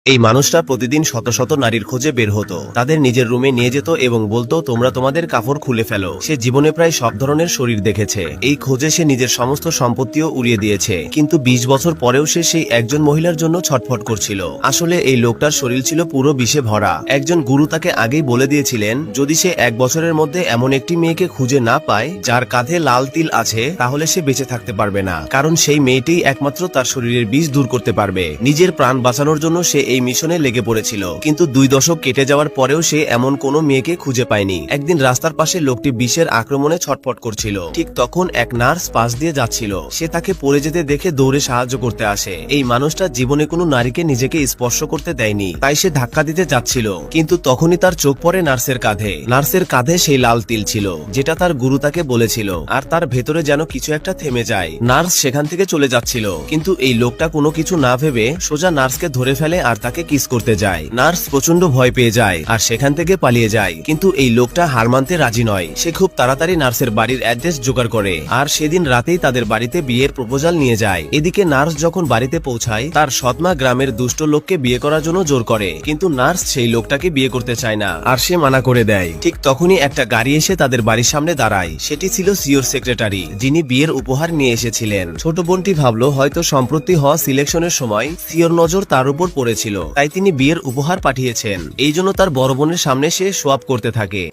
এই মানুষটা প্রতিদিন শত শত নারীর খোঁজে বের হতো, তাদের নিজের রুমে নিয়ে যেত এবং বলতো তোমরা তোমাদের কাপড় খুলে ফেলো। সে জীবনে প্রায় সব ধরনের শরীর দেখেছে। এই খোঁজে সে নিজের সমস্ত সম্পত্তিও উড়িয়ে দিয়েছে, কিন্তু 20 বছর পরেও সে সেই একজন মহিলার জন্য ছটফট করছিল। আসলে এই লোকটার শরীর ছিল পুরো বিষে ভরা। একজন গুরু তাকে আগেই বলে দিয়েছিলেন যদি সে 1 বছরের মধ্যে এমন একটি মেয়েকে খুঁজে না পায় যার কাঁধে লাল তিল আছে, তাহলে সে বেঁচে থাকতে পারবে না, কারণ সেই মেয়েটিই একমাত্র তার শরীরের বিষ দূর করতে পারবে। নিজের প্রাণ বাঁচানোর জন্য সে এই মিশনে লেগে পড়েছিল, কিন্তু 2 দশক কেটে যাওয়ার পরেও সে এমন কোনো মেয়েকে খুঁজে পায়নি। একদিন রাস্তার পাশে লোকটি বিষের আক্রমণে ছটফট করছিল। ঠিক তখন এক নার্স পাশ দিয়ে যাচ্ছিল। সে তাকে পড়ে যেতে দেখে দৌড়ে সাহায্য করতে আসে। এই মানুষটা জীবনে কোনো নারীকে নিজেকে স্পর্শ করতে দেয়নি, তাই সে ধাক্কা দিতে যাচ্ছিল, কিন্তু তখনই তার চোখ পড়ে নার্সের কাঁধে। নার্সের কাঁধে সেই লাল তিল ছিল যেটা তার গুরু তাকে বলেছিল, আর তার ভেতরে যেন কিছু একটা থেমে যায়। নার্স সেখান থেকে চলে যাচ্ছিল, কিন্তু এই লোকটা কোনো কিছু না ভেবে সোজা নার্সকে ধরে ফেলে আর তাকে কিস করতে যায়। নার্স প্রচন্ড ভয় পেয়ে যায় আর সেখান থেকে পালিয়ে যায়, কিন্তু এই লোকটা হার মানতে রাজি নয়। সে খুব তাড়াতাড়ি নার্সের বাড়ির অ্যাড্রেস জোগাড় করে আর সেদিন রাতেই তাদের বাড়িতে বিয়ের প্রপোজাল নিয়ে যায়। এদিকে নার্স যখন বাড়িতে পৌঁছায়, তার সৎমা গ্রামের দুষ্ট লোককে বিয়ে করার জন্য জোর করে, কিন্তু নার্স সেই লোকটাকে বিয়ে করতে চায় না আর সে মানা করে দেয়। ঠিক তখনই একটা গাড়ি এসে তাদের বাড়ির সামনে দাঁড়ায়। সেটি ছিল সিওর সেক্রেটারি, যিনি বিয়ের উপহার নিয়ে এসেছিলেন। ছোট বোনটি ভাবলো হয়তো সম্প্রতি হওয়া সিলেকশনের সময় সিওর নজর তার উপর পড়েছিল, তাই তিনি বিয়ের উপহার পাঠিয়েছেন। এই জন্য তার বড় বোনের সামনে সে শো আপ করতে থাকে।